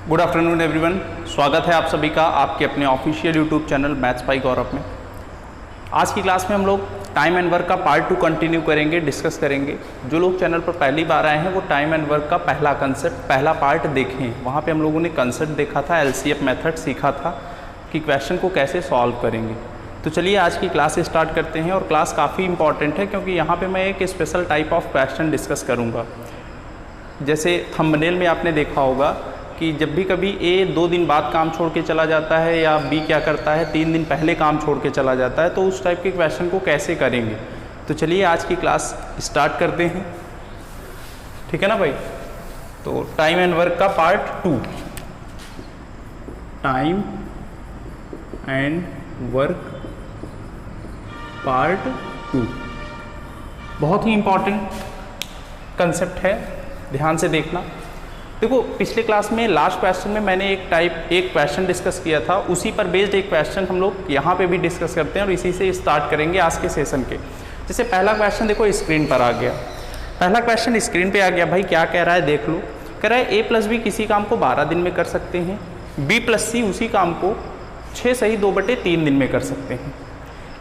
Good afternoon everyone, स्वागत है आप सभी का आपके अपने official YouTube channel maths by Gaurav में। आज की क्लास में हम लोग टाइम एंड वर्क का पार्ट 2 कंटिन्यू करेंगे, डिस्कस करेंगे। जो लोग चैनल पर पहली बार आए हैं वो टाइम एंड वर्क का पहला कंसेप्ट, पहला पार्ट देखें। वहाँ पे हम लोगों ने कंसेप्ट देखा था, LCF मेथड सीखा था कि क्वेश्चन को कैसे सॉल्व करेंगे। तो चलिए आज की क्लास स्टार्ट करते हैं। और क्लास काफ़ी इंपॉर्टेंट है क्योंकि यहाँ पर मैं एक special type of question discuss करूँगा। जैसे थंबनेल में आपने देखा होगा कि जब भी कभी ए 2 दिन बाद काम छोड़ के चला जाता है या बी क्या करता है 3 दिन पहले काम छोड़ के चला जाता है, तो उस टाइप के क्वेश्चन को कैसे करेंगे। तो चलिए आज की क्लास स्टार्ट करते हैं, ठीक है ना भाई। तो टाइम एंड वर्क का part 2, time and work part 2 बहुत ही इंपॉर्टेंट कंसेप्ट है, ध्यान से देखना। देखो पिछले क्लास में लास्ट क्वेश्चन में मैंने एक क्वेश्चन डिस्कस किया था, उसी पर बेस्ड एक क्वेश्चन हम लोग यहाँ पे भी डिस्कस करते हैं और इसी से स्टार्ट करेंगे आज के सेशन के। जैसे पहला क्वेश्चन देखो स्क्रीन पर आ गया, पहला क्वेश्चन स्क्रीन पे आ गया भाई। क्या कह रहा है देख लो। कह रहा है A + B किसी काम को 12 दिन में कर सकते हैं, B + C उसी काम को 6 सही 2/3 दिन में कर सकते हैं।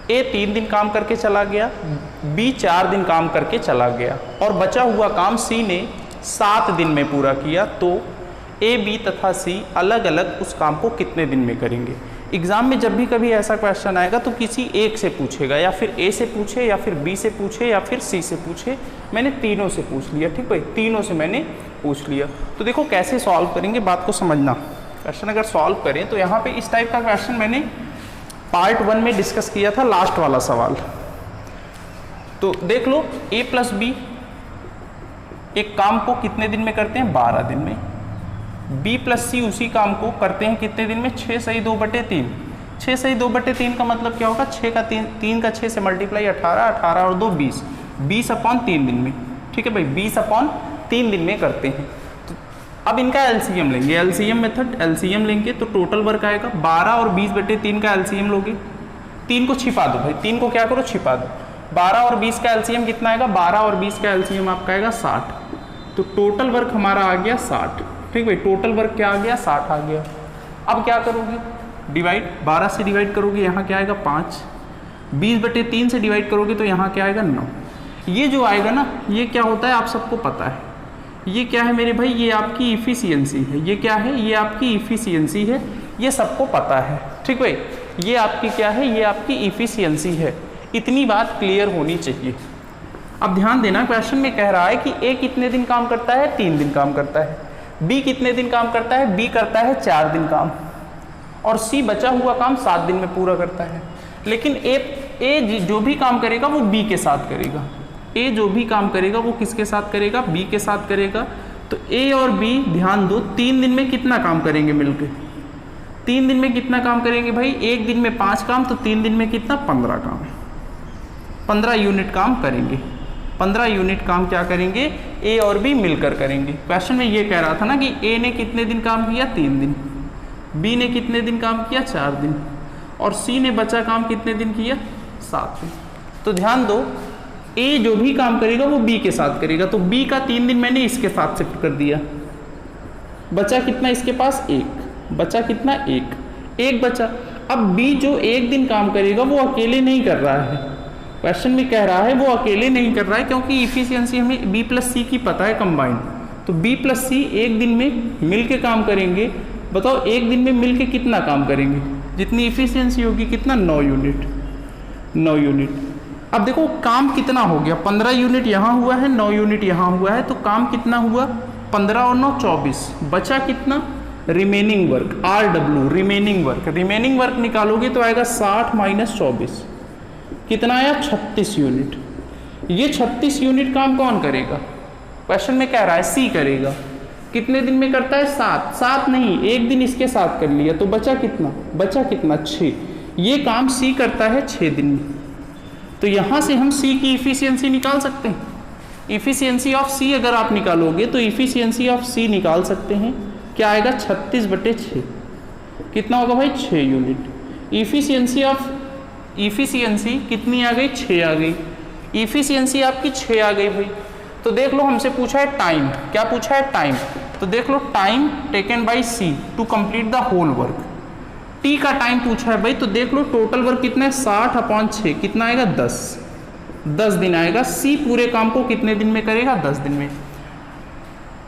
A 3 दिन काम करके चला गया, B 4 दिन काम करके चला गया और बचा हुआ काम C ने 7 दिन में पूरा किया। तो A, B तथा C अलग अलग उस काम को कितने दिन में करेंगे। एग्जाम में जब भी कभी ऐसा क्वेश्चन आएगा तो किसी एक से पूछेगा, या फिर A से पूछे या फिर B से पूछे या फिर C से पूछे। मैंने तीनों से पूछ लिया, ठीक भाई, तीनों से मैंने पूछ लिया। तो देखो कैसे सॉल्व करेंगे, बात को समझना। क्वेश्चन अगर सॉल्व करें तो यहाँ पे इस टाइप का क्वेश्चन मैंने पार्ट 1 में डिस्कस किया था, लास्ट वाला सवाल। तो देख लो A + B एक काम को कितने दिन में करते हैं, 12 दिन में। B + C उसी काम को करते हैं कितने दिन में, 6 सही 2/3। 6 सही 2/3 का मतलब क्या होगा, 6 का 3 का 6 से मल्टीप्लाई 18, 18 और 2 20, 20/3 दिन में, ठीक है भाई, 20/3 दिन में करते हैं। तो अब इनका LCM लेंगे, LCM मेथड, LCM लेंगे तो टोटल वर्क आएगा 12 और 20/3 का LCM लोगे। 3 को छिपा दो भाई, 3 को क्या करो, छिपा दो। 12 और 20 का LCM कितना आएगा, 12 और 20 का LCM आपका आएगा 60। तो टोटल वर्क हमारा आ गया 60, ठीक भाई, टोटल वर्क क्या आ गया, 60 आ गया। अब क्या करोगे, डिवाइड 12 से डिवाइड करोगे, यहाँ क्या आएगा 5। 20/3 से डिवाइड करोगे तो यहाँ क्या आएगा 9। ये जो आएगा ना, ये क्या होता है आप सबको पता है। ये क्या है मेरे भाई, ये आपकी इफिशियंसी है। ये क्या है, ये आपकी इफिशियंसी है, ये सबको पता है, ठीक भाई। ये आपकी क्या है, ये आपकी इफिशियंसी है। इतनी बात क्लियर होनी चाहिए। अब ध्यान देना, क्वेश्चन में कह रहा है कि A कितने दिन काम करता है, 3 दिन काम करता है। B कितने दिन काम करता है, B करता है 4 दिन काम, और C बचा हुआ काम 7 दिन में पूरा करता है। लेकिन A जो भी काम करेगा वो B के साथ करेगा। A जो भी काम करेगा वो किसके साथ करेगा, B के साथ करेगा। तो A और B ध्यान दो, 3 दिन में कितना काम करेंगे मिलकर, 3 दिन में कितना काम करेंगे भाई, एक दिन में 5 काम, तो 3 दिन में कितना, 15 काम, 15 यूनिट काम करेंगे। 15 यूनिट काम क्या करेंगे, A और B मिलकर करेंगे। क्वेश्चन में ये कह रहा था ना कि A ने कितने दिन काम किया, 3 दिन, B ने कितने दिन काम किया, 4 दिन, और C ने बचा काम कितने दिन किया, 7 दिन। तो ध्यान दो, A जो भी काम करेगा वो B के साथ करेगा। तो B का 3 दिन मैंने इसके साथ शिफ्ट कर दिया, बचा कितना इसके पास, 1 बचा, कितना, 1 बचा। अब B जो 1 दिन काम करेगा वो अकेले नहीं कर रहा है, क्वेश्चन में कह रहा है वो अकेले नहीं कर रहा है, क्योंकि इफिशियंसी हमें B + C की पता है कंबाइंड। तो B + C एक दिन में मिल के काम करेंगे। बताओ एक दिन में मिल के कितना काम करेंगे, जितनी इफिशियंसी होगी कितना, 9 यूनिट, 9 यूनिट। अब देखो काम कितना हो गया, 15 यूनिट यहाँ हुआ है, 9 यूनिट यहाँ हुआ है, तो काम कितना हुआ, 15 और 9 24, बचा कितना, remaining work, RW remaining work. Remaining work निकालोगे तो आएगा 60 - 24, कितना आया, 36 यूनिट। ये 36 यूनिट काम कौन करेगा, क्वेश्चन में कह रहा है C करेगा। कितने दिन में करता है, 7 नहीं, एक दिन इसके साथ कर लिया, तो बचा कितना, 6। ये काम C करता है 6 दिन में। तो यहाँ से हम C की इफिशियंसी निकाल सकते हैं। इफिशियंसी ऑफ C अगर आप निकालोगे तो इफिशियंसी ऑफ C निकाल सकते हैं। क्या आएगा, 36/6, कितना होगा भाई, 6 यूनिट। इफिशियंसी कितनी आ गई, 6 आ गई। इफिशियंसी आपकी 6 आ गई भाई। तो देख लो हमसे पूछा है टाइम, क्या पूछा है, टाइम। तो देख लो time taken by C to complete the whole work. T का टाइम पूछा है भाई, तो देख लो टोटल वर्क कितना है 60/6 कितना आएगा 10 दिन आएगा। सी पूरे काम को कितने दिन में करेगा 10 दिन में।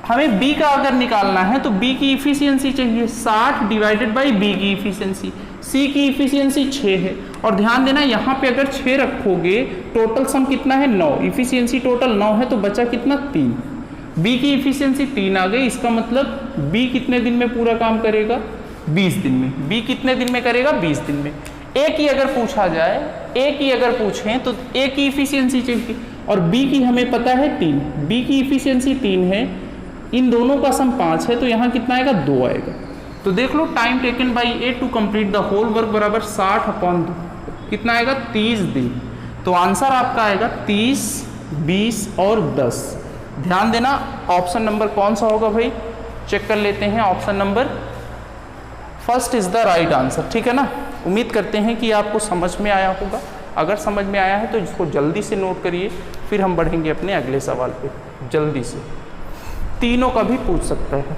हमें बी का अगर निकालना है तो बी की इफिशियंसी चाहिए 60 डिवाइडेड बाई बी की इफिशियंसी। सी की इफिशियंसी 6 है और ध्यान देना यहाँ पे अगर 6 रखोगे टोटल सम कितना है 9, इफिशियंसी टोटल 9 है तो बचा कितना 3। बी की इफिशियंसी 3 आ गई, इसका मतलब बी कितने दिन में पूरा काम करेगा 20 दिन में। बी कितने दिन में करेगा 20 दिन में। ए की अगर पूछा जाए, ए की अगर पूछें तो ए की इफिशियंसी चाहिए और बी की हमें पता है 3, बी की इफिशियंसी 3 है, इन दोनों का सम 5 है तो यहाँ कितना आएगा 2 आएगा। तो देख लो time taken by A to complete the whole work बराबर 60/2 कितना आएगा 30 दिन। तो आंसर आपका आएगा 30, 20 और 10। ध्यान देना ऑप्शन नंबर कौन सा होगा भाई, चेक कर लेते हैं। Option number first is the right answer, ठीक है ना। उम्मीद करते हैं कि आपको समझ में आया होगा। अगर समझ में आया है तो इसको जल्दी से नोट करिए, फिर हम बढ़ेंगे अपने अगले सवाल पे जल्दी से। तीनों का भी पूछ सकता है।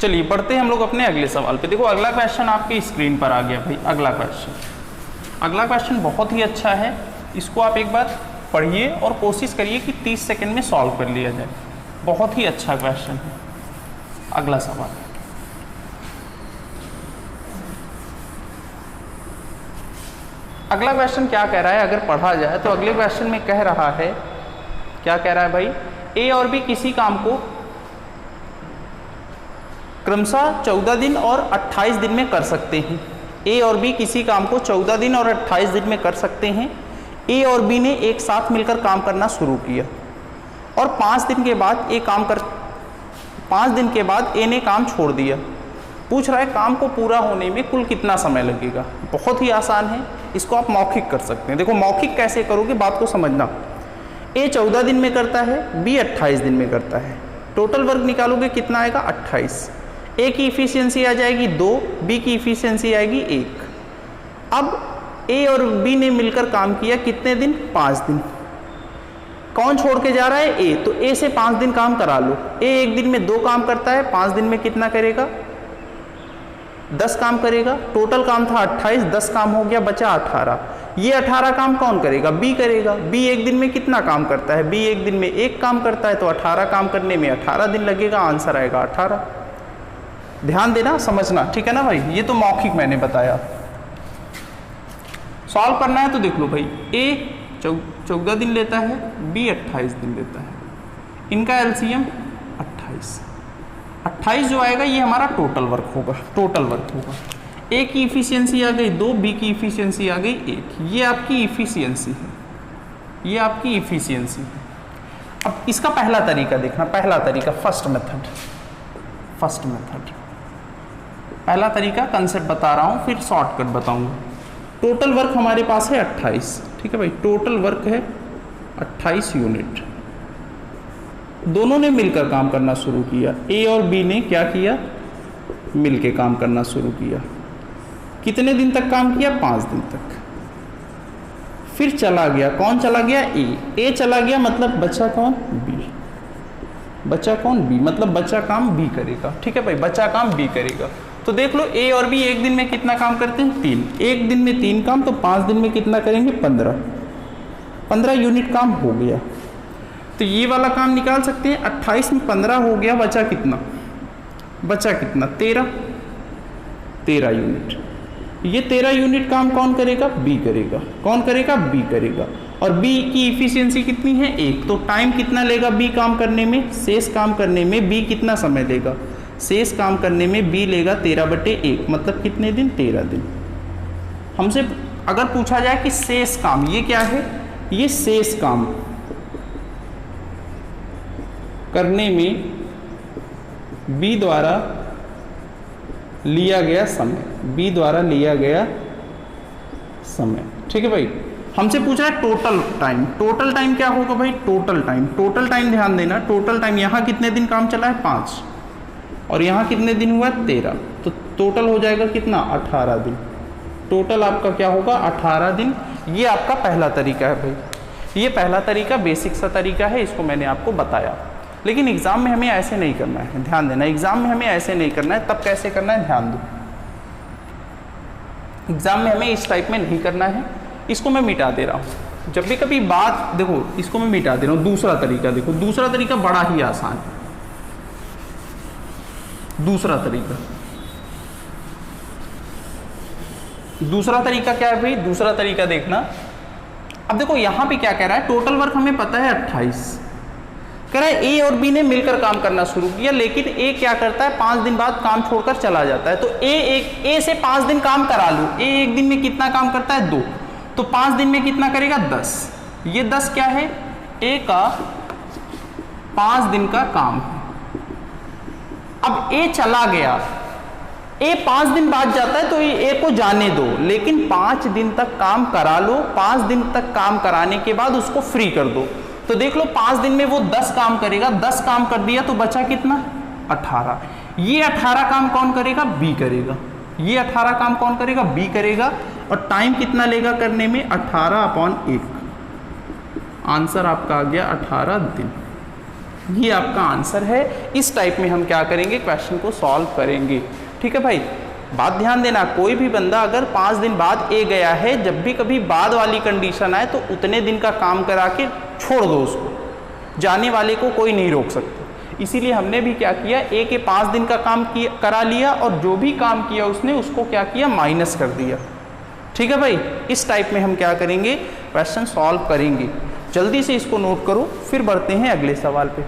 चलिए बढ़ते हैं हम लोग अपने अगले सवाल पे। देखो अगला क्वेश्चन आपकी स्क्रीन पर आ गया भाई। अगला क्वेश्चन बहुत ही अच्छा है, इसको आप एक बार पढ़िए और कोशिश करिए कि 30 सेकंड में सॉल्व कर लिया जाए। बहुत ही अच्छा क्वेश्चन है। अगला सवाल, अगला क्वेश्चन क्या कह रहा है, अगर पढ़ा जाए तो अगले क्वेश्चन में कह रहा है, क्या कह रहा है भाई, ए और बी किसी काम को क्रमशः 14 दिन और 28 दिन में कर सकते हैं। ए और बी किसी काम को 14 दिन और 28 दिन में कर सकते हैं। ए और बी ने एक साथ मिलकर काम करना शुरू किया और 5 दिन के बाद ए ने काम छोड़ दिया। पूछ रहा है काम को पूरा होने में कुल कितना समय लगेगा। बहुत ही आसान है, इसको आप मौखिक कर सकते हैं। देखो मौखिक कैसे करोगे, बात को समझना। ए 14 दिन में करता है, बी 28 दिन में करता है। टोटल वर्क निकालोगे कितना आएगा 28। ए की इफिशियंसी आ जाएगी 2, बी की इफिशियंसी आएगी 1। अब ए और बी ने मिलकर काम किया कितने दिन 5 दिन। कौन छोड़ के जा रहा है ए, तो ए से 5 दिन काम करा लो। ए एक दिन में 2 काम करता है, 5 दिन में कितना करेगा 10 काम करेगा। टोटल काम था 28, 10 काम हो गया, बचा 18। ये 18 काम कौन करेगा, बी करेगा। बी एक दिन में कितना काम करता है, बी एक दिन में 1 काम करता है, तो 18 काम करने में 18 दिन लगेगा, आंसर आएगा 18। ध्यान देना, समझना, ठीक है ना भाई। ये तो मौखिक मैंने बताया। सॉल्व करना है तो देख लो भाई, ए 14 दिन लेता है, बी 28 दिन लेता है, इनका एलसीएम 28 जो आएगा ये हमारा टोटल वर्क होगा। ए की इफिशियंसी आ गई 2, बी की इफिशियंसी आ गई 1। ये आपकी इफिशियंसी है, अब इसका पहला तरीका देखना। पहला तरीका फर्स्ट मेथड। पहला तरीका कंसेप्ट बता रहा हूँ, फिर शॉर्टकट बताऊंगा। टोटल वर्क हमारे पास है 28, ठीक है भाई। टोटल वर्क है 28 यूनिट। दोनों ने मिलकर काम करना शुरू किया। ए और बी ने क्या किया, मिलके काम करना शुरू किया। कितने दिन तक काम किया, 5 दिन तक। फिर चला गया, कौन चला गया, ए चला गया, मतलब बचा कौन, बी। मतलब बचा काम बी करेगा, ठीक है भाई, बचा काम बी करेगा। तो देख लो ए और बी एक दिन में कितना काम करते हैं 3, एक दिन में 3 काम, तो 5 दिन में कितना करेंगे 15 यूनिट काम हो गया। तो ये वाला काम निकाल सकते हैं। 28 में 15 हो गया, बचा कितना 13 यूनिट। ये 13 यूनिट काम कौन करेगा, बी करेगा। कौन करेगा, बी करेगा। और बी की इफिशियंसी कितनी है 1, तो टाइम कितना लेगा बी काम करने में, शेष काम करने में बी कितना समय लेगा, शेष काम करने में बी लेगा 13/1, मतलब कितने दिन, 13 दिन। हमसे अगर पूछा जाए कि शेष काम, ये क्या है, ये शेष काम करने में बी द्वारा लिया गया समय, ठीक है भाई। हमसे पूछ रहा है टोटल टाइम क्या होगा भाई, टोटल टाइम ध्यान देना। टोटल टाइम यहाँ कितने दिन काम चला है 5, और यहाँ कितने दिन हुआ 13, तो टोटल हो जाएगा कितना 18 दिन। टोटल आपका क्या होगा 18 दिन। ये आपका पहला तरीका है भाई। ये पहला तरीका बेसिक सा तरीका है, इसको मैंने आपको बताया। लेकिन एग्ज़ाम में हमें ऐसे नहीं करना है, ध्यान देना, एग्ज़ाम में हमें ऐसे नहीं करना है। तब कैसे करना है, ध्यान दो, एग्ज़ाम में हमें इस टाइप में नहीं करना है। इसको मैं मिटा दे रहा हूँ। जब भी कभी बात, देखो इसको मैं मिटा दे रहा हूँ। दूसरा तरीका देखो, दूसरा तरीका बड़ा ही आसान है। दूसरा तरीका क्या है भाई, दूसरा तरीका देखना। अब देखो यहाँ पे क्या कह रहा है, टोटल वर्क हमें पता है 28, कह रहा है ए और बी ने मिलकर काम करना शुरू किया, लेकिन ए क्या करता है 5 दिन बाद काम छोड़कर चला जाता है। तो ए से 5 दिन काम करा लो। ए एक दिन में कितना काम करता है, 2, तो 5 दिन में कितना करेगा, 10। ये 10 क्या है, ए का 5 दिन का काम है। अब ए चला गया, ए 5 दिन बाद जाता है, तो ए को जाने दो, लेकिन 5 दिन तक काम करा लो। 5 दिन तक काम कराने के बाद उसको फ्री कर दो। तो देख लो 5 दिन में वो 10 काम करेगा, 10 काम कर दिया तो बचा कितना, 18। ये 18 काम कौन करेगा, बी करेगा। ये 18 काम कौन करेगा, बी करेगा। और टाइम कितना लेगा करने में, 18/1। आंसर आपका आ गया 18 दिन। ये आपका आंसर है। इस टाइप में हम क्या करेंगे, क्वेश्चन को सॉल्व करेंगे। ठीक है भाई, बात ध्यान देना, कोई भी बंदा अगर 5 दिन बाद ए गया है, जब भी कभी बाद वाली कंडीशन आए तो उतने दिन का काम करा के छोड़ दो उसको, जाने वाले को कोई नहीं रोक सकता। इसीलिए हमने भी क्या किया, ए के 5 दिन का काम करा लिया, और जो भी काम किया उसने उसको क्या किया, माइनस कर दिया। ठीक है भाई, इस टाइप में हम क्या करेंगे, क्वेश्चन सॉल्व करेंगे। जल्दी से इसको नोट करो, फिर बढ़ते हैं अगले सवाल पे।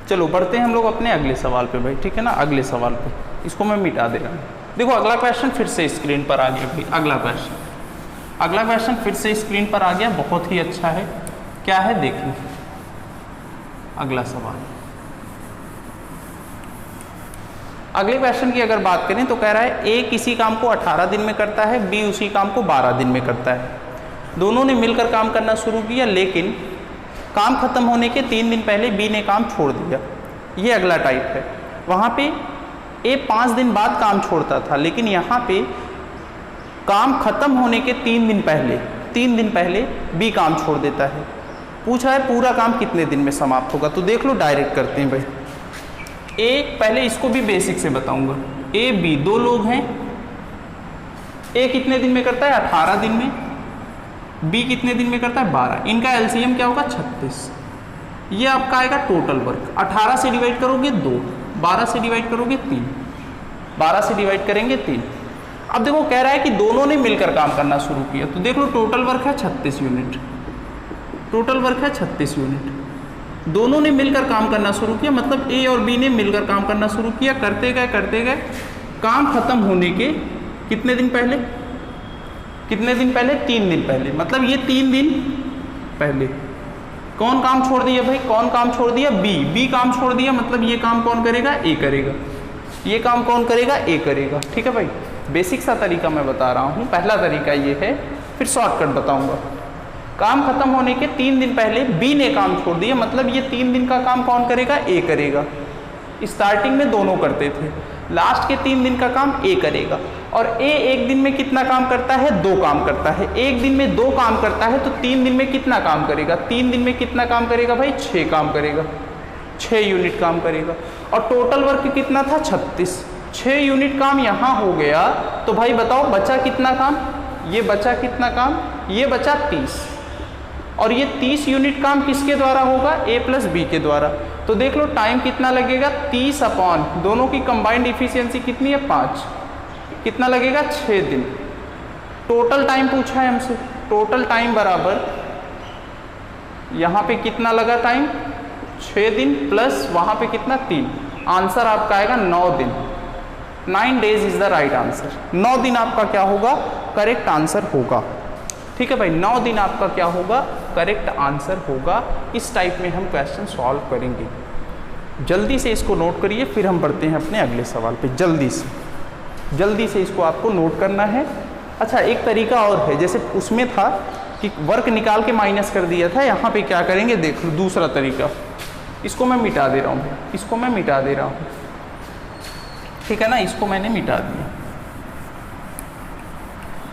चलो बढ़ते हैं हम लोग अपने अगले सवाल पे भाई, ठीक है ना। अगले सवाल पे इसको मैं मिटा दे रहा हूँ। देखो अगला क्वेश्चन फिर से स्क्रीन पर आ गया भाई। अगला क्वेश्चन फिर से स्क्रीन पर आ गया, बहुत ही अच्छा है। क्या है देखिए, अगला सवाल। अगले क्वेश्चन की अगर बात करें तो कह रहा है ए किसी काम को 18 दिन में करता है, बी उसी काम को 12 दिन में करता है। दोनों ने मिलकर काम करना शुरू किया, लेकिन काम खत्म होने के 3 दिन पहले बी ने काम छोड़ दिया। ये अगला टाइप है। वहाँ पे ए 5 दिन बाद काम छोड़ता था, लेकिन यहाँ पे काम खत्म होने के 3 दिन पहले बी काम छोड़ देता है। पूछा है पूरा काम कितने दिन में समाप्त होगा, तो देख लो डायरेक्ट करते हैं भाई। ए, पहले इसको भी बेसिक से बताऊंगा। ए बी 2 लोग हैं। ए कितने दिन में करता है, 18 दिन में। बी कितने दिन में करता है, 12। इनका एलसीएम क्या होगा, 36। ये आपका आएगा टोटल वर्क। 18 से डिवाइड करोगे 2, 12 से डिवाइड करोगे 3, 12 से डिवाइड करेंगे 3। अब देखो कह रहा है कि दोनों ने मिलकर काम करना शुरू किया, तो देख लो टोटल वर्क है 36 यूनिट। टोटल वर्क है 36 यूनिट। दोनों ने मिलकर काम करना शुरू किया, मतलब ए और बी ने मिलकर काम करना शुरू किया। करते गए काम खत्म होने के कितने दिन पहले, 3 दिन पहले। मतलब ये 3 दिन पहले कौन काम छोड़ दिया भाई, कौन काम छोड़ दिया, बी काम छोड़ दिया। मतलब ये काम कौन करेगा, ए करेगा। ये काम कौन करेगा, ए करेगा। ठीक है भाई, बेसिक सा तरीका मैं बता रहा हूँ। पहला तरीका ये है, फिर शॉर्टकट बताऊंगा। काम खत्म होने के 3 दिन पहले बी ने काम छोड़ दिया, मतलब ये 3 दिन का काम कौन करेगा, ए करेगा। स्टार्टिंग में दोनों करते थे, लास्ट के 3 दिन का काम ए करेगा। और ए एक दिन में कितना काम करता है, 2 काम करता है। एक दिन में 2 काम करता है, तो 3 दिन में कितना काम करेगा, 3 दिन में कितना काम करेगा भाई, 6 काम करेगा, 6 यूनिट काम करेगा। और टोटल वर्क कितना था, 36। 6 यूनिट काम यहाँ हो गया, तो भाई बताओ बचा कितना काम, ये बचा कितना काम, ये बचा 30। और ये 30 यूनिट काम किसके द्वारा होगा, ए प्लस बी के द्वारा। तो देख लो टाइम कितना लगेगा, 30 अपॉन दोनों की कंबाइंड इफिशियंसी कितनी है, 5। कितना लगेगा, 6 दिन। टोटल टाइम पूछा है हमसे, टोटल टाइम बराबर यहाँ पे कितना लगा टाइम, 6 दिन प्लस वहाँ पे कितना, 3। आंसर आपका आएगा 9 दिन। 9 days is the right answer. 9 दिन आपका क्या होगा, करेक्ट आंसर होगा। ठीक है भाई, 9 दिन आपका क्या होगा, करेक्ट आंसर होगा। इस टाइप में हम क्वेश्चन सॉल्व करेंगे। जल्दी से इसको नोट करिए, फिर हम बढ़ते हैं अपने अगले सवाल पे। जल्दी से इसको आपको नोट करना है। अच्छा, एक तरीका और है, जैसे उसमें था कि वर्क निकाल के माइनस कर दिया था, यहाँ पे क्या करेंगे देख लो, दूसरा तरीका। इसको मैं मिटा दे रहा हूँ, ठीक है ना, इसको मैंने मिटा दिया।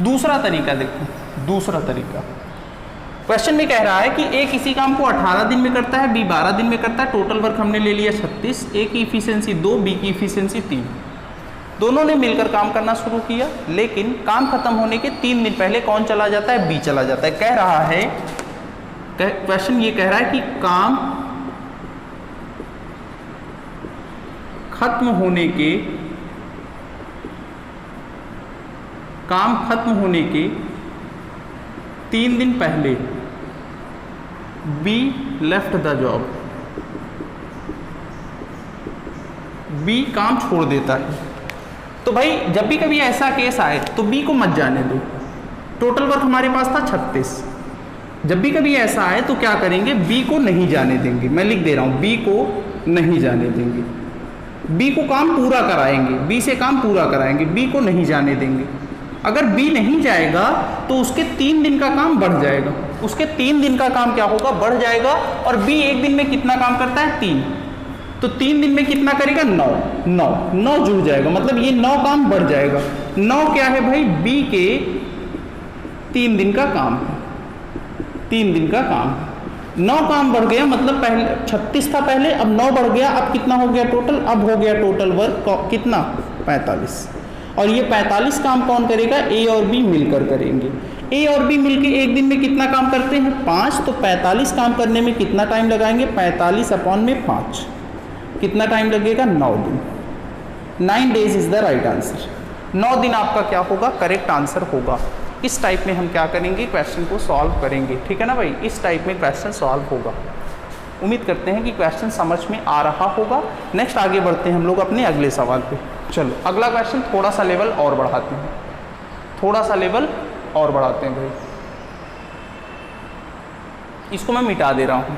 दूसरा तरीका देखो, दूसरा तरीका क्वेश्चन में कह रहा है कि ए किसी काम को 18 दिन में करता है, बी 12 दिन में करता है, टोटल वर्क हमने ले लिया 36, ए की इफिशियंसी 2, बी की इफिशियंसी 3। दोनों ने मिलकर काम करना शुरू किया, लेकिन काम खत्म होने के 3 दिन पहले कौन चला जाता है? बी चला जाता है। कह रहा है, क्वेश्चन ये कह रहा है कि काम खत्म होने के 3 दिन पहले बी लेफ्ट द जॉब, बी काम छोड़ देता है। तो भाई जब भी कभी ऐसा केस आए तो बी को मत जाने दो। टोटल वर्क हमारे पास था 36। जब भी कभी ऐसा आए तो क्या करेंगे? बी को नहीं जाने देंगे। मैं लिख दे रहा हूं, बी को नहीं जाने देंगे, बी को काम पूरा कराएंगे, बी से काम पूरा कराएंगे, बी को नहीं जाने देंगे। अगर बी नहीं जाएगा तो उसके 3 दिन का काम बढ़ जाएगा, उसके 3 दिन का काम क्या होगा? बढ़ जाएगा। और बी एक दिन में कितना काम करता है? 3। तो 3 दिन में कितना करेगा? 9 जुड़ जाएगा, मतलब ये 9 काम बढ़ जाएगा। 9 क्या है भाई? बी के 3 दिन का काम है, 3 दिन का काम। 9 काम बढ़ गया, मतलब पहले 36 था पहले, अब 9 बढ़ गया, अब कितना हो गया टोटल? अब हो गया टोटल वर्क कितना? 45। और ये 45 काम कौन करेगा? ए और बी मिलकर करेंगे। ए और बी मिलकर एक दिन में कितना काम करते हैं? 5। तो 45 काम करने में कितना टाइम लगाएंगे? 45/5 कितना टाइम लगेगा? 9 दिन। 9 days is the right answer. 9 दिन आपका क्या होगा? करेक्ट आंसर होगा। इस टाइप में हम क्या करेंगे? क्वेश्चन को सॉल्व करेंगे, ठीक है ना भाई? इस टाइप में क्वेश्चन सॉल्व होगा। उम्मीद करते हैं कि क्वेश्चन समझ में आ रहा होगा। नेक्स्ट आगे बढ़ते हैं हम लोग अपने अगले सवाल पे। चलो अगला क्वेश्चन थोड़ा सा लेवल और बढ़ाते हैं, थोड़ा सा लेवल और बढ़ाते हैं भाई। इसको मैं मिटा दे रहा हूँ,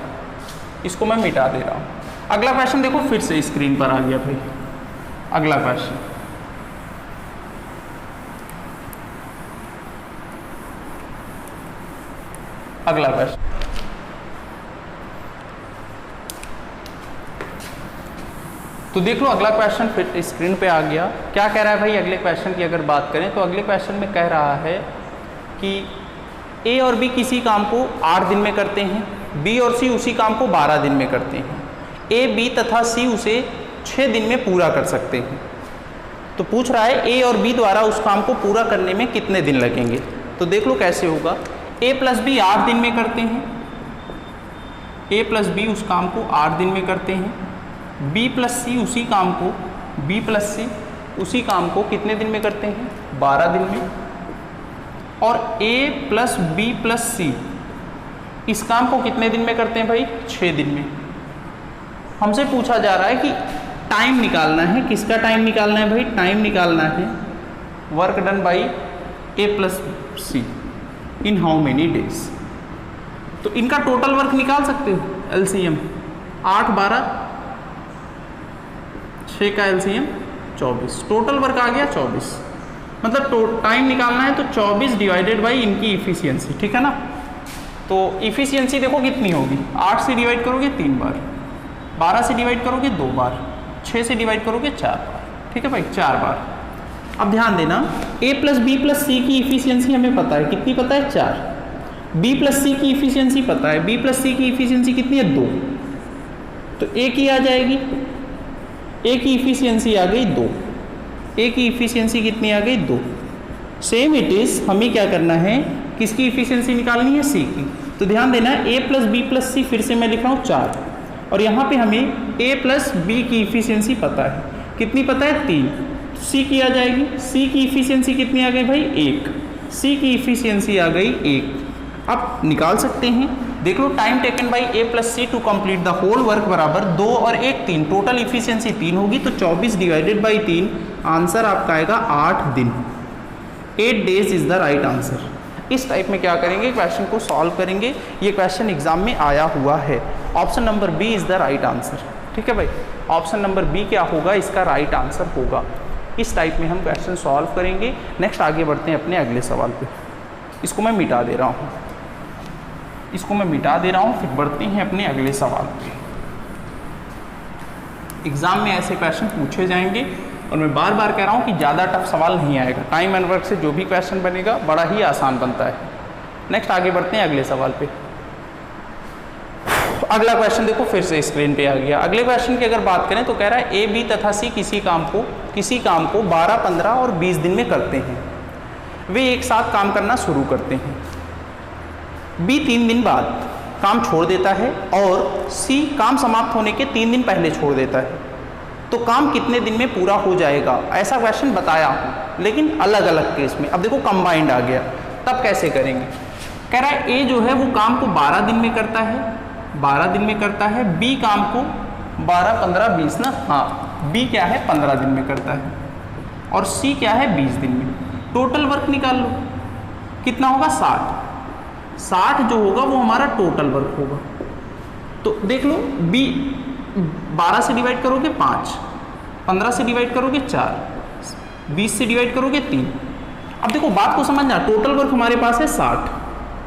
इसको मैं मिटा दे रहा हूँ। अगला क्वेश्चन देखो, फिर से स्क्रीन पर आ गया भाई। अगला क्वेश्चन, अगला क्वेश्चन तो देख लो, अगला क्वेश्चन फिर स्क्रीन पे आ गया। क्या कह रहा है भाई? अगले क्वेश्चन की अगर बात करें तो अगले क्वेश्चन में कह रहा है कि ए और बी किसी काम को 8 दिन में करते हैं, बी और सी उसी काम को 12 दिन में करते हैं। ए, बी तथा सी उसे 6 दिन में पूरा कर सकते हैं। तो पूछ रहा है ए और बी द्वारा उस काम को पूरा करने में कितने दिन लगेंगे। तो देख लो कैसे होगा। ए प्लस बी 8 दिन में करते हैं, ए प्लस बी उस काम को 8 दिन में करते हैं। बी प्लस सी उसी काम को, बी प्लस सी उसी काम को कितने दिन में करते हैं? 12 दिन में। और ए प्लस बी प्लस सी इस काम को कितने दिन में करते हैं भाई? 6 दिन में। हमसे पूछा जा रहा है कि टाइम निकालना है। किसका टाइम निकालना है भाई? टाइम निकालना है work done by A plus C in how many days. तो इनका टोटल वर्क निकाल सकते हो, एलसीएम 8 12 6 का एलसीएम 24, टोटल वर्क आ गया 24। मतलब टाइम निकालना है तो 24 डिवाइडेड बाई इनकी इफिशियंसी, ठीक है ना? तो इफिशियंसी देखो कितनी होगी, 8 से डिवाइड करोगे 3 बार, 12 से डिवाइड करोगे 2 बार, 6 से डिवाइड करोगे 4 बार, ठीक है भाई, 4 बार। अब ध्यान देना, ए प्लस बी प्लस सी की इफिशियंसी हमें पता है, कितनी पता है? 4। बी प्लस सी की इफिशियंसी पता है, बी प्लस सी की इफिशियंसी कितनी है? 2। तो ए की आ जाएगी, ए की इफिशियंसी आ गई 2, ए की इफिशियंसी कितनी आ गई? 2। सेम इट इज हमें क्या करना है? किसकी इफिशियंसी निकालनी है? सी की। तो ध्यान देना, ए प्लस बी प्लस सी फिर से मैं लिख रहा हूँ 4, और यहाँ पे हमें ए प्लस बी की इफिशियंसी पता है, कितनी पता है? 3। सी की आ जाएगी, सी की इफिशियंसी कितनी आ गई भाई? 1। सी की इफिशियंसी आ गई 1। अब निकाल सकते हैं, देख लो, time taken by A plus C to complete the whole work बराबर 2 और 1 3, टोटल इफिशियंसी 3 होगी। तो 24 डिवाइडेड बाई 3, आंसर आपका आएगा 8 दिन। 8 days is the right answer. इस टाइप में क्या करेंगे? क्वेश्चन को सॉल्व करेंगे। ये क्वेश्चन एग्जाम में आया हुआ है। Option number B is the right answer, ठीक है भाई। ऑप्शन नंबर बी क्या होगा? इसका राइट आंसर होगा। इस टाइप में हम क्वेश्चन सॉल्व करेंगे। नेक्स्ट आगे बढ़ते हैं अपने अगले सवाल पे। इसको मैं मिटा दे रहा हूँ, इसको मैं मिटा दे रहा हूँ, फिर बढ़ते हैं अपने अगले सवाल पे। एग्जाम में ऐसे क्वेश्चन पूछे जाएंगे, और मैं बार बार कह रहा हूँ कि ज़्यादा टफ सवाल नहीं आएगा, टाइम एंड वर्क से जो भी क्वेश्चन बनेगा बड़ा ही आसान बनता है। नेक्स्ट आगे बढ़ते हैं अगले सवाल पे। अगला क्वेश्चन देखो फिर से स्क्रीन पे आ गया। अगले क्वेश्चन की अगर बात करें तो कह रहा है ए बी तथा सी किसी काम को 12, 15 और 20 दिन में करते हैं। वे एक साथ काम करना शुरू करते हैं। बी 3 दिन बाद काम छोड़ देता है और सी काम समाप्त होने के 3 दिन पहले छोड़ देता है, तो काम कितने दिन में पूरा हो जाएगा? ऐसा क्वेश्चन बताया हूँ लेकिन अलग अलग केस में। अब देखो कंबाइंड आ गया, तब कैसे करेंगे? कह रहा है ए जो है वो काम को 12 दिन में करता है, 12 दिन में करता है। बी काम को 12, 15, 20 ना, हाँ बी क्या है 15 दिन में करता है और सी क्या है 20 दिन में। टोटल वर्क निकाल लो, कितना होगा 60 जो होगा वो हमारा टोटल वर्क होगा। तो देख लो बी 12 से डिवाइड करोगे 5, 15 से डिवाइड करोगे 4, 20 से डिवाइड करोगे 3। अब देखो बात को समझना, टोटल वर्क हमारे पास है 60,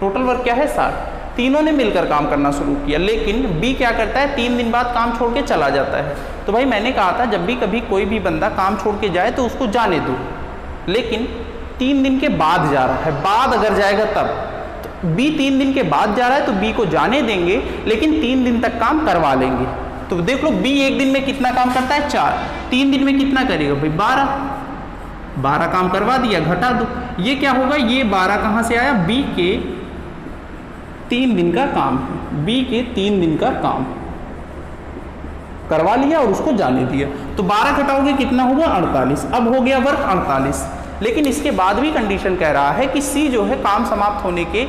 टोटल वर्क क्या है 60, तीनों ने मिलकर काम करना शुरू किया, लेकिन बी क्या करता है 3 दिन बाद काम छोड़ के चला जाता है। तो भाई मैंने कहा था जब भी कभी कोई भी बंदा काम छोड़ के जाए तो उसको जाने दो, लेकिन 3 दिन के बाद जा रहा है, बाद अगर जाएगा तब तो बी 3 दिन के बाद जा रहा है तो बी को जाने देंगे, लेकिन 3 दिन तक काम करवा लेंगे। तो देख लो बी 1 दिन में कितना काम करता है 4, 3 दिन में कितना करेगा भाई 12 काम करवा दिया, घटा दो, ये क्या होगा, ये 12 कहाँ से आया, बी के 3 दिन का काम है, बी के 3 दिन का काम करवा लिया और उसको जाने दिया। तो 12 घटाओगे कितना होगा 48। अब हो गया वर्क 48, लेकिन इसके बाद भी कंडीशन कह रहा है कि सी जो है काम समाप्त होने के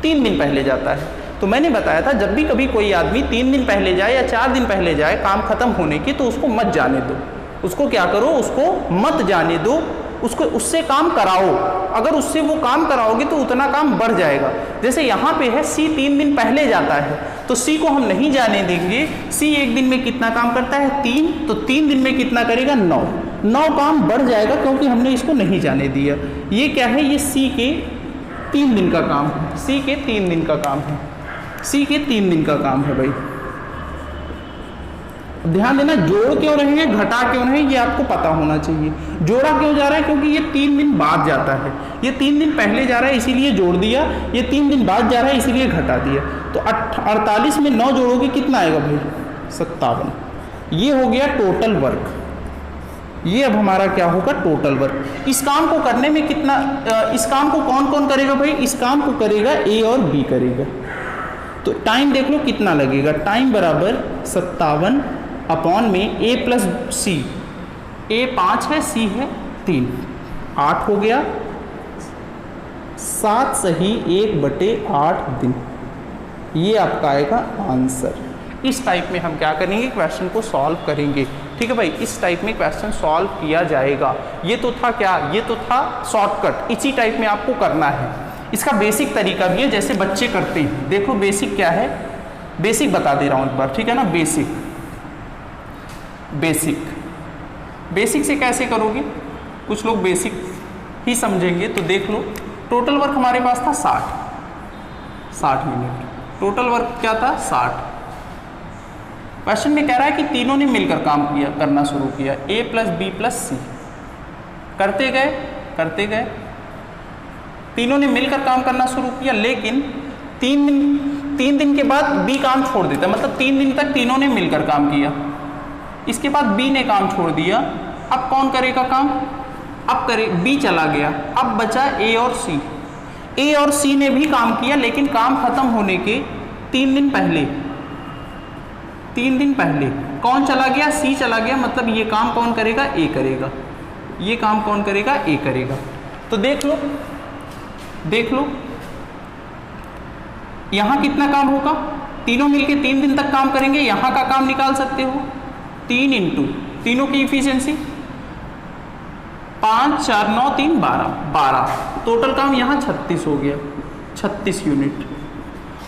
3 दिन पहले जाता है। तो मैंने बताया था जब भी कभी कोई आदमी 3 दिन पहले जाए या 4 दिन पहले जाए काम खत्म होने की, तो उसको मत जाने दो, उसको क्या करो, उसको मत जाने दो, उसको उससे काम कराओ। अगर उससे वो काम कराओगे तो उतना काम बढ़ जाएगा। जैसे यहाँ पे है सी 3 दिन पहले जाता है तो सी को हम नहीं जाने देंगे। सी 1 दिन में कितना काम करता है 3, तो 3 दिन में कितना करेगा 9 काम बढ़ जाएगा क्योंकि हमने इसको नहीं जाने दिया। ये क्या है, ये सी के 3 दिन का काम है, सी के 3 दिन का काम है, सी के 3 दिन का काम है भाई। ध्यान देना जोड़ क्यों रहे हैं घटा क्यों रहे हैं ये आपको पता होना चाहिए। जोड़ा क्यों जा रहा है, क्योंकि ये 3 दिन बाद जाता है, ये 3 दिन पहले जा रहा है इसीलिए जोड़ दिया, ये 3 दिन बाद जा रहा है इसीलिए घटा दिया। तो 48 में 9 जोड़ोगे कितना आएगा भाई 57। ये हो गया टोटल वर्क। ये अब हमारा क्या होगा टोटल वर्क। इस काम को करने में कितना, इस काम को कौन कौन करेगा भाई, इस काम को करेगा ए और बी करेगा। तो टाइम देख लो कितना लगेगा, टाइम बराबर 57 अपॉन में ए प्लस सी, ए 5 है सी है 3, 8 हो गया, 7 सही 1/8 दिन। ये आपका आएगा आंसर। इस टाइप में हम क्या करेंगे, क्वेश्चन को सॉल्व करेंगे। ठीक है भाई, इस टाइप में क्वेश्चन सॉल्व किया जाएगा। ये तो था क्या, ये तो था शॉर्टकट, इसी टाइप में आपको करना है। इसका बेसिक तरीका भी है जैसे बच्चे करते हैं। देखो बेसिक क्या है, बेसिक बता दे रहा हूँ एक बार, ठीक है ना। बेसिक से कैसे करोगे, कुछ लोग बेसिक ही समझेंगे। तो देख लो टोटल वर्क हमारे पास था 60 मिनट, टोटल वर्क क्या था 60। क्वेश्चन में कह रहा है कि तीनों ने मिलकर काम करना शुरू किया, ए प्लस बी प्लस सी, करते गए तीनों ने मिलकर काम करना शुरू किया, लेकिन 3 दिन के बाद बी काम छोड़ देता, मतलब 3 दिन तक तीनों ने मिलकर काम किया। इसके बाद बी ने काम छोड़ दिया, अब कौन करेगा काम, अब बी चला गया, अब बचा ए और सी। ए और सी ने भी काम किया, लेकिन काम खत्म होने के 3 दिन पहले कौन चला गया, सी चला गया, मतलब ये काम कौन करेगा, ए करेगा, ये काम कौन करेगा, ए करेगा। तो देख लो यहां कितना काम होगा, तीनों मिलके 3 दिन तक काम करेंगे, यहां का काम निकाल सकते हो 3 इंटू तीनों की इफिशिएंसी 5 4 9 3 12, टोटल काम यहाँ 36 हो गया, 36 यूनिट।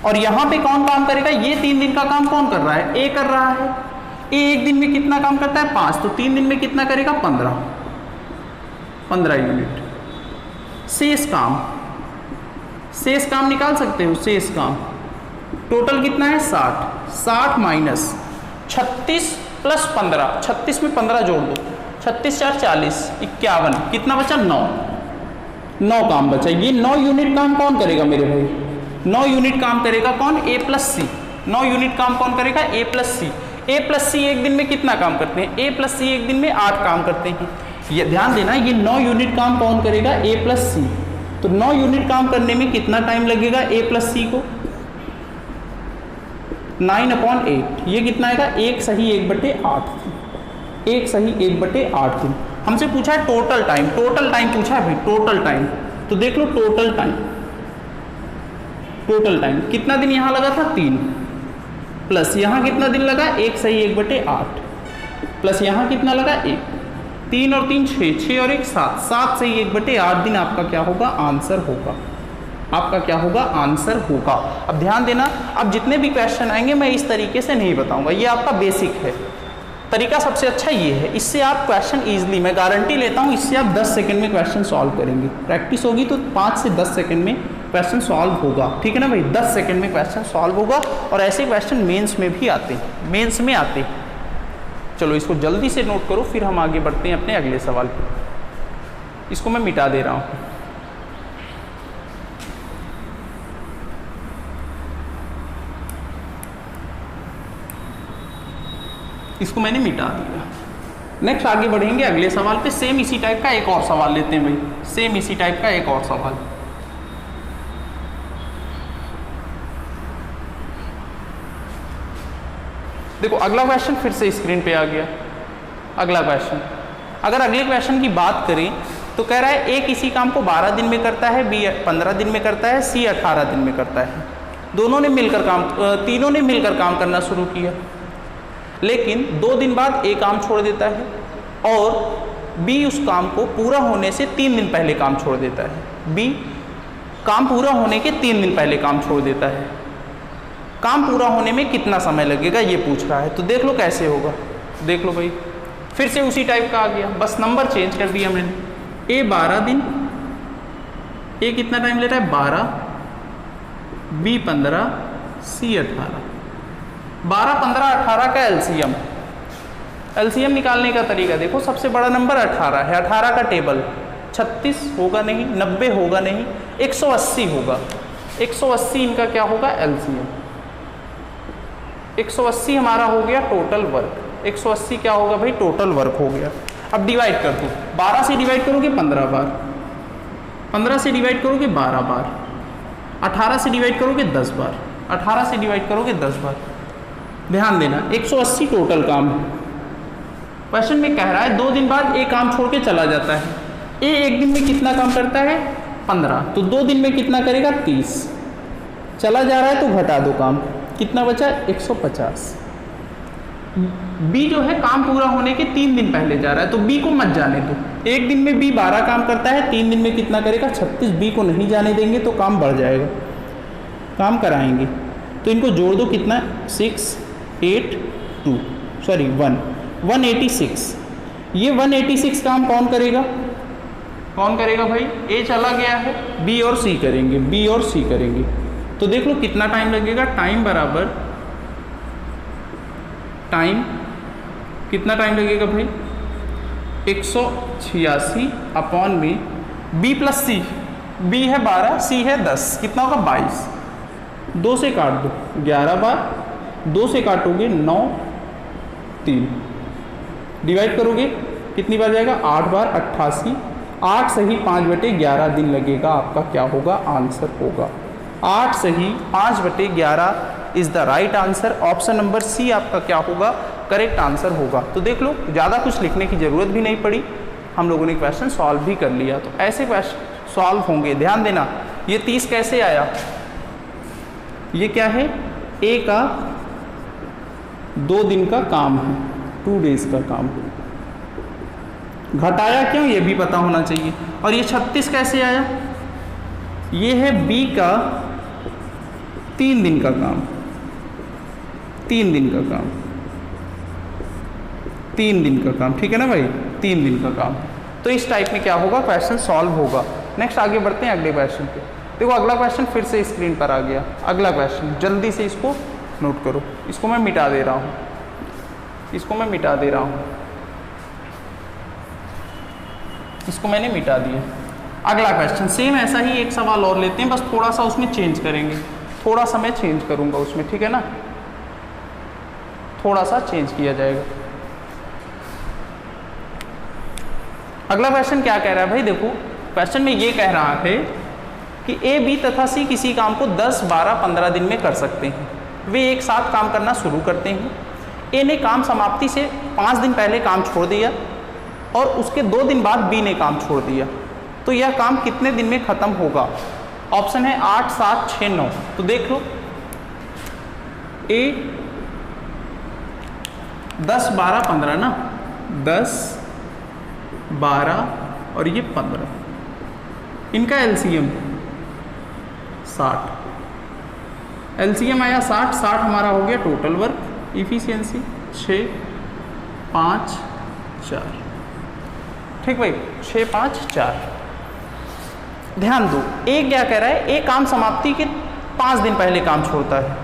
और यहाँ पे कौन काम करेगा, ये 3 दिन का काम कौन कर रहा है, ए कर रहा है। ए 1 दिन में कितना काम करता है 5, तो 3 दिन में कितना करेगा 15 यूनिट। शेष काम निकाल सकते हो, शेष काम टोटल कितना है 60 माइनस 36 प्लस 15, 36 में 15 जोड़ दो, 36 4 40, 51, कितना बचा 9 काम बचा। ये 9 यूनिट काम कौन करेगा मेरे भाई? 9 यूनिट काम करेगा कौन? A plus C. 9 यूनिट काम कौन करेगा? A plus C. A plus C एक दिन में कितना काम करते हैं? A प्लस सी एक दिन में 8 काम करते हैं। ये ध्यान देना, ये 9 यूनिट काम कौन करेगा? A प्लस सी। तो 9 यूनिट काम करने में कितना टाइम लगेगा A प्लस सी को? 9/8। ये कितना आएगा? 1 सही 1/8। 1 सही 1/8 दिन। हमसे पूछा है टोटल टाइम। टोटल टाइम पूछा है भाई, टोटल टाइम। तो देख लो टोटल टाइम। टोटल टाइम कितना दिन यहाँ लगा था? 3, प्लस यहाँ कितना दिन लगा? 1 सही 1/8, प्लस यहाँ कितना लगा? 1। 3 और 3 6, 6 और 1 7, 7 सही 1/8 दिन आपका क्या होगा? आंसर होगा। आपका क्या होगा? आंसर होगा। अब ध्यान देना, अब जितने भी क्वेश्चन आएंगे मैं इस तरीके से नहीं बताऊंगा, ये आपका बेसिक है। तरीका सबसे अच्छा ये है, इससे आप क्वेश्चन इजीली, मैं गारंटी लेता हूँ, इससे आप 10 सेकंड में क्वेश्चन सॉल्व करेंगे। प्रैक्टिस होगी तो 5 से 10 सेकंड में क्वेश्चन सॉल्व होगा। ठीक है ना भाई? 10 सेकंड में क्वेश्चन सॉल्व होगा। और ऐसे क्वेश्चन मेंस में भी आते हैं, मेंस में आते हैं। चलो इसको जल्दी से नोट करो, फिर हम आगे बढ़ते हैं अपने अगले सवाल पर। इसको मैं मिटा दे रहा हूँ। इसको मैंने मिटा दिया। नेक्स्ट आगे बढ़ेंगे अगले सवाल पे। सेम इसी टाइप का एक और सवाल लेते हैं भाई, सेम इसी टाइप का एक और सवाल। देखो अगला क्वेश्चन फिर से स्क्रीन पे आ गया। अगला क्वेश्चन, अगर अगले क्वेश्चन की बात करें तो कह रहा है A किसी काम को 12 दिन में करता है, B 15 दिन में करता है, C 18 दिन में करता है। तीनों ने मिलकर काम करना शुरू किया, लेकिन 2 दिन बाद A काम छोड़ देता है और B उस काम को पूरा होने से 3 दिन पहले काम छोड़ देता है। B काम पूरा होने के 3 दिन पहले काम छोड़ देता है। काम पूरा होने में कितना समय लगेगा ये पूछ रहा है। तो देख लो कैसे होगा। देख लो भाई, फिर से उसी टाइप का आ गया, बस नंबर चेंज कर दिया मैंने। A 12 दिन, A कितना टाइम लेता है? 12, B 15, C 18। 12, 15, 18 का एलसीएम। एलसीएम निकालने का तरीका देखो, सबसे बड़ा नंबर 18 है। 18 का टेबल 36 होगा नहीं, 90 होगा नहीं, 180 होगा। 180 इनका क्या होगा? एलसीएम। 180 हमारा हो गया टोटल वर्क। 180 क्या होगा भाई? टोटल वर्क हो गया। अब डिवाइड कर दो, 12 से डिवाइड करोगे 15 बार, 15 से डिवाइड करोगे 12 बार, 18 से डिवाइड करोगे 10 बार, 18 से डिवाइड करोगे 10 बार। ध्यान देना 180 टोटल काम है। क्वेश्चन में कह रहा है 2 दिन बाद A काम छोड़ के चला जाता है। A एक दिन में कितना काम करता है? 15, तो 2 दिन में कितना करेगा? 30। चला जा रहा है तो घटा दो काम, कितना बचा? 150। B जो है काम पूरा होने के 3 दिन पहले जा रहा है, तो B को मत जाने दो। एक दिन में B 12 काम करता है, 3 दिन में कितना करेगा? 36। B को नहीं जाने देंगे तो काम बढ़ जाएगा, काम कराएंगे। तो इनको जोड़ दो, कितना? 6 8 2 सॉरी 1 186। ये 186 काम कौन करेगा? कौन करेगा भाई? A चला गया है, B और C करेंगे, B और C करेंगे। तो देख लो कितना टाइम लगेगा। टाइम बराबर टाइम, कितना टाइम लगेगा भाई? 186 अपॉन में B प्लस C। B है 12, C है 10, कितना होगा? 22। 2 से काट दो, 11 बार, 2 से काटोगे 9, 3 डिवाइड करोगे कितनी बार जाएगा? 8 बार, 88। 8 सही 5/11 दिन लगेगा। आपका क्या होगा? आंसर होगा 8 सही 5/11 is the right answer. Option number C आपका क्या होगा? करेक्ट आंसर होगा। तो देख लो, ज़्यादा कुछ लिखने की ज़रूरत भी नहीं पड़ी, हम लोगों ने क्वेश्चन सॉल्व भी कर लिया। तो ऐसे क्वेश्चन सॉल्व होंगे। ध्यान देना, ये 30 कैसे आया? ये क्या है? A का 2 दिन का काम है, 2 डेज का काम है। घटाया क्यों ये भी पता होना चाहिए। और ये 36 कैसे आया? ये है B का 3 दिन का काम, 3 दिन का काम, 3 दिन का काम। ठीक है ना भाई? 3 दिन का काम। तो इस टाइप में क्या होगा? क्वेश्चन सॉल्व होगा। नेक्स्ट आगे बढ़ते हैं अगले क्वेश्चन पे। देखो अगला क्वेश्चन फिर से स्क्रीन पर आ गया। अगला क्वेश्चन जल्दी से इसको नोट करो। इसको मैं मिटा दे रहा हूँ, इसको मैं मिटा दे रहा हूँ। इसको मैंने मिटा दिया। अगला क्वेश्चन सेम ऐसा ही एक सवाल और लेते हैं, बस थोड़ा सा उसमें चेंज करेंगे, थोड़ा सा मैं चेंज करूंगा उसमें, ठीक है ना, थोड़ा सा चेंज किया जाएगा। अगला क्वेश्चन क्या कह रहा है भाई, देखो क्वेश्चन में ये कह रहा है कि ए, बी तथा सी किसी काम को 10, 12, 15 दिन में कर सकते हैं। वे एक साथ काम करना शुरू करते हैं। ए ने काम समाप्ति से 5 दिन पहले काम छोड़ दिया और उसके 2 दिन बाद बी ने काम छोड़ दिया, तो यह काम कितने दिन में खत्म होगा? ऑप्शन है 8, 7, 6, 9। तो देख लो, ए 10, 12, 15 ना, 10, 12 और ये 15, इनका एलसीएम 60, एलसीएम आया 60, 60 हमारा हो गया टोटल वर्क, इफिशियंसी 6, 5, 4, ठीक भाई, 6, 5, 4। ध्यान दो, ए क्या कह रहा है, ए काम समाप्ति के 5 दिन पहले काम छोड़ता है,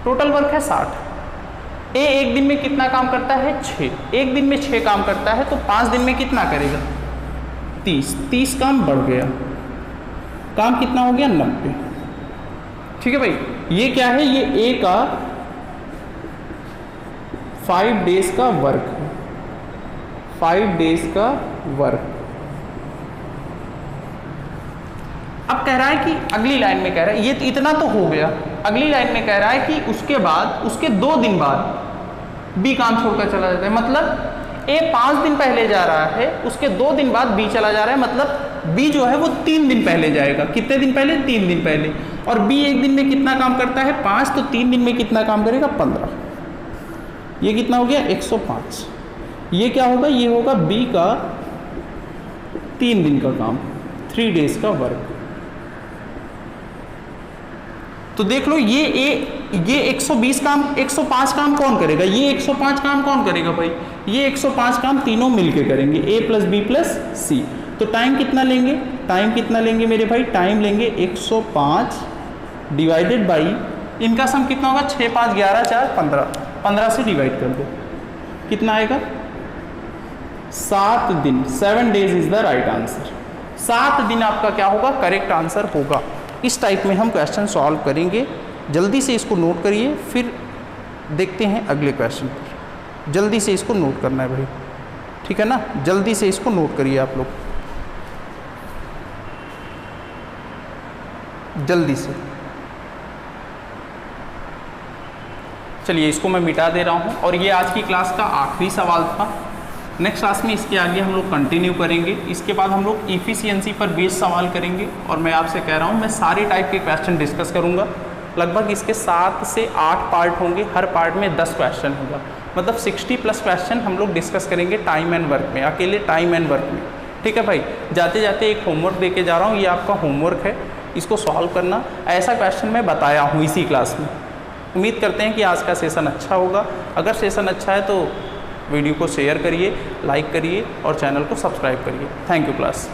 टोटल वर्क है 60। ए एक दिन में कितना काम करता है? 6, एक दिन में 6 काम करता है, तो 5 दिन में कितना करेगा? 30, 30 काम बढ़ गया, काम कितना हो गया? 90, ठीक है भाई। ये क्या है? ये ए का 5 डेज का वर्क है, 5 डेज का वर्क। अब कह रहा है कि अगली लाइन में कह रहा है, ये इतना तो हो गया, अगली लाइन में कह रहा है कि उसके बाद, उसके 2 दिन बाद बी काम छोड़कर चला जाता है। मतलब ए 5 दिन पहले जा रहा है, उसके 2 दिन बाद बी चला जा रहा है, मतलब बी जो है वो 3 दिन पहले जाएगा। कितने दिन पहले? 3 दिन पहले। और बी एक दिन में कितना काम करता है? 5, तो 3 दिन में कितना काम करेगा? 15। ये कितना हो गया? 105। ये क्या होगा? ये होगा बी का 3 दिन का काम, 3 डेज का वर्क। तो देख लो, ये 120 काम, 105 काम कौन करेगा? ये 105 काम कौन करेगा भाई? ये 105 काम तीनों मिलके करेंगे, ए प्लस बी प्लस सी। तो टाइम कितना लेंगे? टाइम कितना लेंगे मेरे भाई? टाइम लेंगे 105 डिवाइडेड बाई, इनका सम कितना होगा? 6, 5, 11, 4, 15, 15 से डिवाइड कर दो, कितना आएगा? 7 दिन, 7 days is the right answer. 7 दिन आपका क्या होगा? करेक्ट आंसर होगा। इस टाइप में हम क्वेश्चन सॉल्व करेंगे। जल्दी से इसको नोट करिए, फिर देखते हैं अगले क्वेश्चन पर। जल्दी से इसको नोट करना है भाई, ठीक है ना, जल्दी से इसको नोट करिए आप लोग, जल्दी से। चलिए इसको मैं मिटा दे रहा हूँ, और ये आज की क्लास का आखिरी सवाल था। नेक्स्ट क्लास में इसके आगे हम लोग कंटिन्यू करेंगे। इसके बाद हम लोग इफ़िशियंसी पर बेस्ड सवाल करेंगे, और मैं आपसे कह रहा हूँ मैं सारे टाइप के क्वेश्चन डिस्कस करूँगा। लगभग इसके 7 से 8 पार्ट होंगे, हर पार्ट में 10 क्वेश्चन होगा, मतलब 60+ क्वेश्चन हम लोग डिस्कस करेंगे टाइम एंड वर्क में, अकेले टाइम एंड वर्क में, ठीक है भाई। जाते जाते एक होमवर्क दे के जा रहा हूँ, ये आपका होमवर्क है, इसको सॉल्व करना। ऐसा क्वेश्चन मैं बताया हूँ इसी क्लास में। उम्मीद करते हैं कि आज का सेशन अच्छा होगा। अगर सेशन अच्छा है तो वीडियो को शेयर करिए, लाइक करिए और चैनल को सब्सक्राइब करिए। Thank you class.